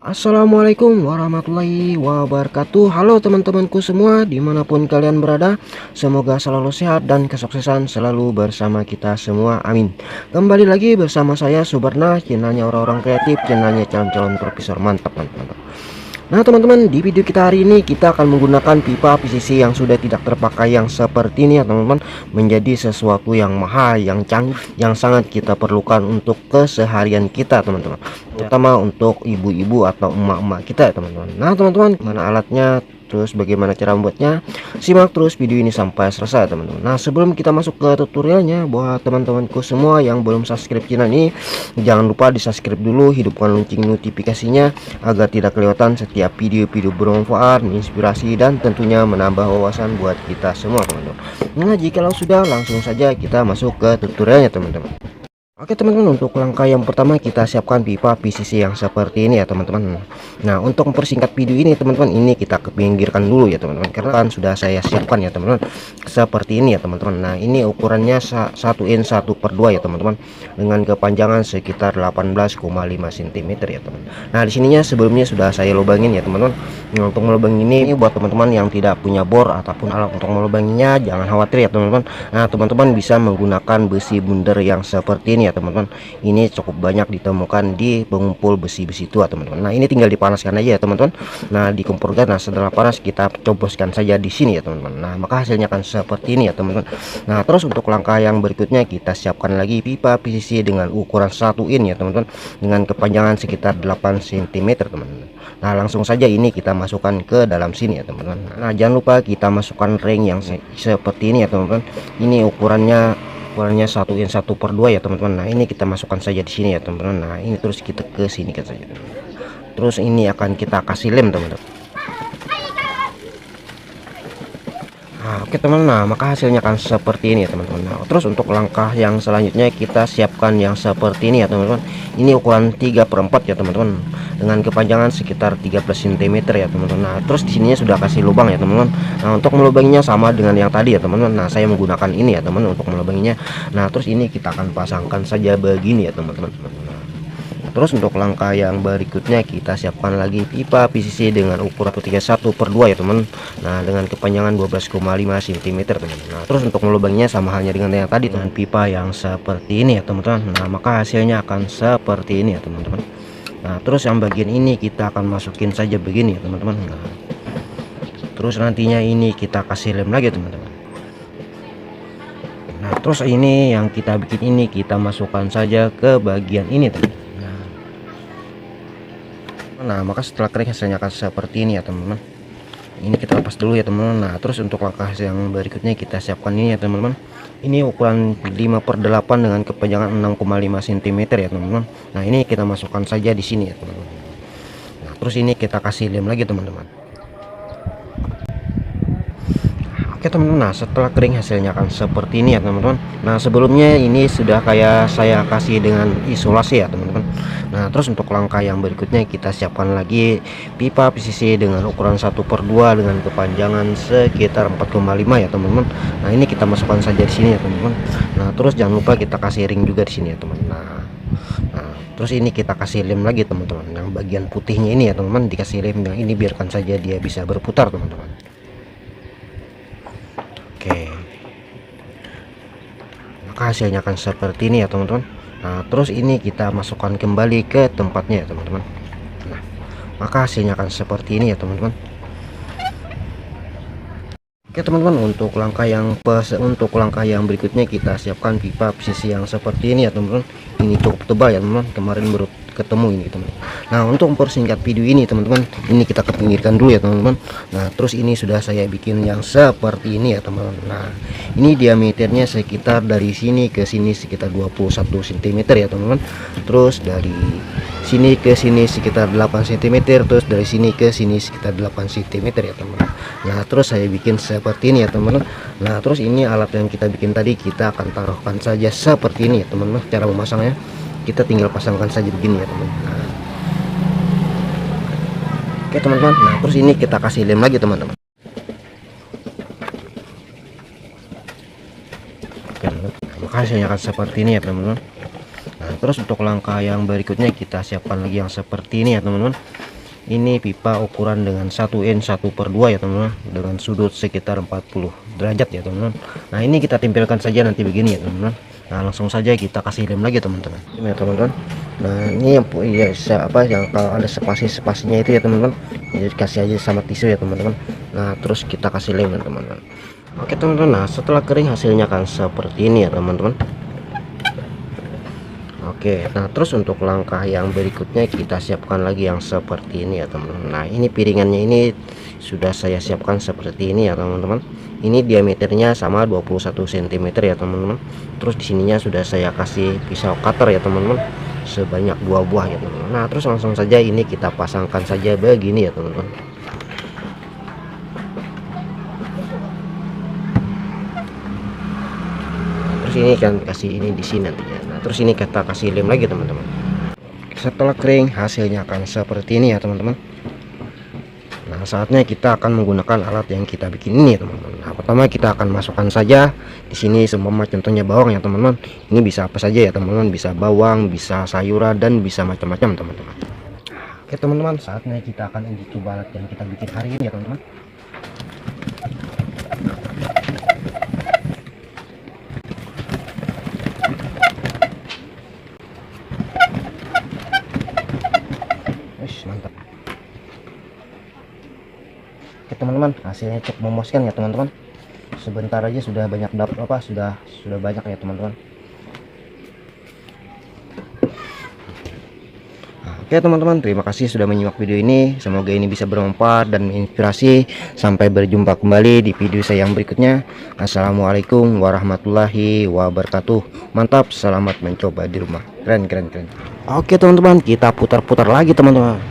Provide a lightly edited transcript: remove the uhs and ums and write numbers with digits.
Assalamualaikum warahmatullahi wabarakatuh. Halo teman-temanku semua dimanapun kalian berada, semoga selalu sehat dan kesuksesan selalu bersama kita semua, amin. Kembali lagi bersama saya Subarna, channelnya orang-orang kreatif, channelnya calon-calon profesor. Mantap mantap mantap. Nah teman-teman, di video kita hari ini kita akan menggunakan pipa PVC yang sudah tidak terpakai yang seperti ini ya teman-teman, menjadi sesuatu yang mahal, yang canggih, yang sangat kita perlukan untuk keseharian kita teman-teman, terutama untuk ibu-ibu atau emak-emak kita ya teman-teman. Nah teman-teman, mana alatnya, terus bagaimana cara membuatnya, simak terus video ini sampai selesai teman-teman. Nah sebelum kita masuk ke tutorialnya, buat teman-temanku semua yang belum subscribe channel ini, jangan lupa di subscribe dulu, hidupkan lonceng notifikasinya agar tidak kelewatan setiap video-video bermanfaat, menginspirasi, dan tentunya menambah wawasan buat kita semua teman-teman. Nah jikalau sudah, langsung saja kita masuk ke tutorialnya teman-teman. Oke teman-teman, untuk langkah yang pertama kita siapkan pipa PVC yang seperti ini ya teman-teman. Nah untuk mempersingkat video ini teman-teman, ini kita kepinggirkan dulu ya teman-teman, karena kan sudah saya siapkan ya teman-teman seperti ini ya teman-teman. Nah ini ukurannya 1 in 1/2 ya teman-teman, dengan kepanjangan sekitar 18,5 cm ya teman. Nah di sininya sebelumnya sudah saya lubangin ya teman-teman. Nah, untuk melubang ini buat teman-teman yang tidak punya bor ataupun alat untuk melubanginya, jangan khawatir ya teman-teman. Nah teman-teman bisa menggunakan besi bundar yang seperti ini ya teman-teman. Ini cukup banyak ditemukan di pengumpul besi-besi tua teman-teman. Nah ini tinggal dipanaskan aja ya teman-teman. Nah di kompor gas, nah setelah panas kita cobloskan saja di sini ya teman-teman. Nah maka hasilnya akan seperti ini ya teman-teman. Nah terus untuk langkah yang berikutnya kita siapkan lagi pipa PVC dengan ukuran 1 in ya teman-teman, dengan kepanjangan sekitar 8 cm teman-teman. Nah langsung saja ini kita masukkan ke dalam sini ya teman-teman. Nah jangan lupa kita masukkan ring yang seperti ini ya teman-teman. Ini ukurannya 1 in 1/2 ya teman-teman. Nah ini kita masukkan saja di sini ya teman-teman. Nah ini terus kita ke sini kan saja. Terus ini akan kita kasih lem teman-teman. Nah, oke teman, nah maka hasilnya akan seperti ini ya teman-teman. Nah, terus untuk langkah yang selanjutnya kita siapkan yang seperti ini ya teman-teman. Ini ukuran 3/4 ya teman-teman, dengan kepanjangan sekitar 13 cm ya teman-teman. Nah terus di sininya sudah kasih lubang ya teman-teman. Nah untuk melubanginya sama dengan yang tadi ya teman-teman. Nah saya menggunakan ini ya teman untuk melubanginya. Nah terus ini kita akan pasangkan saja begini ya teman-teman. Terus untuk langkah yang berikutnya kita siapkan lagi pipa PVC dengan ukuran 31/2 ya teman. Nah dengan kepanjangan 12,5 cm teman. Nah terus untuk melubanginya sama halnya dengan yang tadi dengan pipa yang seperti ini ya teman-teman. Nah maka hasilnya akan seperti ini ya teman-teman. Nah terus yang bagian ini kita akan masukin saja begini ya teman-teman. Nah terus nantinya ini kita kasih lem lagi teman-teman. Nah terus ini yang kita bikin ini kita masukkan saja ke bagian ini teman. Nah maka setelah kering hasilnya akan seperti ini ya teman-teman. Ini kita lepas dulu ya teman-teman. Nah terus untuk langkah yang berikutnya kita siapkan ini ya teman-teman. Ini ukuran 5/8 dengan kepanjangan 6,5 cm ya teman-teman. Nah ini kita masukkan saja di sini ya teman-teman. Nah terus ini kita kasih lem lagi teman-teman. Oke teman-teman, nah setelah kering hasilnya akan seperti ini ya teman-teman. Nah sebelumnya ini sudah kayak saya kasih dengan isolasi ya teman-teman. Nah terus untuk langkah yang berikutnya kita siapkan lagi pipa PVC dengan ukuran 1/2 dengan kepanjangan sekitar 4,5 ya teman-teman. Nah ini kita masukkan saja di sini ya teman-teman. Nah terus jangan lupa kita kasih ring juga di sini ya teman. Nah terus ini kita kasih lem lagi teman-teman. Yang bagian putihnya ini ya teman-teman dikasih lem, yang ini biarkan saja dia bisa berputar teman-teman. Oke, maka hasilnya akan seperti ini ya teman-teman. Nah terus ini kita masukkan kembali ke tempatnya ya teman-teman. Nah maka hasilnya akan seperti ini ya teman-teman. Oke teman-teman, untuk langkah yang berikutnya kita siapkan pipa PVC yang seperti ini ya teman-teman. Ini cukup tebal ya teman-teman, kemarin baru ketemu ini teman. Nah untuk mempersingkat video ini teman-teman, ini kita kepinggirkan dulu ya teman-teman. Nah terus ini sudah saya bikin yang seperti ini ya teman-teman. Nah ini diameternya sekitar dari sini ke sini sekitar 21 cm ya teman-teman. Terus dari sini ke sini sekitar 8 cm, terus dari sini ke sini sekitar 8 cm ya teman-teman. Nah terus saya bikin seperti ini ya teman-teman. Nah terus ini alat yang kita bikin tadi kita akan taruhkan saja seperti ini ya teman-teman. Cara memasangnya kita tinggal pasangkan saja begini ya teman. Nah, oke teman-teman, nah terus ini kita kasih lem lagi teman-teman. Oke, maka hasilnya akan seperti ini ya teman-teman. Nah terus untuk langkah yang berikutnya kita siapkan lagi yang seperti ini ya teman-teman. Ini pipa ukuran dengan 1 in 1/2 ya teman-teman, dengan sudut sekitar 40 derajat ya teman-teman. Nah ini kita tempelkan saja nanti begini ya teman-teman. Nah langsung saja kita kasih lem lagi teman-teman. Ini ya teman-teman. Nah ini yang ya apa yang kalau ada spasi-spasinya itu ya teman-teman, jadi kasih aja sama tisu ya teman-teman. Nah terus kita kasih lem ya teman-teman. Oke teman-teman, nah setelah kering hasilnya kan seperti ini ya teman-teman. Oke, nah terus untuk langkah yang berikutnya kita siapkan lagi yang seperti ini ya teman-teman. Nah ini piringannya ini sudah saya siapkan seperti ini ya teman-teman. Ini diameternya sama 21 cm ya teman-teman. Terus di sininya sudah saya kasih pisau cutter ya teman-teman, sebanyak 2 buah ya teman-teman. Nah terus langsung saja ini kita pasangkan saja begini ya teman-teman. Terus ini kan kasih ini di sini nantinya. Nah terus ini kita kasih lem lagi teman-teman. Setelah kering hasilnya akan seperti ini ya teman-teman. Nah saatnya kita akan menggunakan alat yang kita bikin ini ya teman-teman. Nah pertama kita akan masukkan saja di sini semua contohnya bawang ya teman-teman. Ini bisa apa saja ya teman-teman, bisa bawang, bisa sayuran, dan bisa macam-macam teman-teman. Oke teman-teman, saatnya kita akan uji coba alat yang kita bikin hari ini ya teman-teman. Mantap. Oke teman-teman, hasilnya cukup memuaskan ya teman-teman. Sebentar aja sudah banyak sudah banyak ya teman-teman. Oke teman-teman, terima kasih sudah menyimak video ini. Semoga ini bisa bermanfaat dan menginspirasi. Sampai berjumpa kembali di video saya yang berikutnya. Assalamualaikum warahmatullahi wabarakatuh. Mantap, selamat mencoba di rumah. Keren. Oke teman-teman, kita putar-putar lagi teman-teman.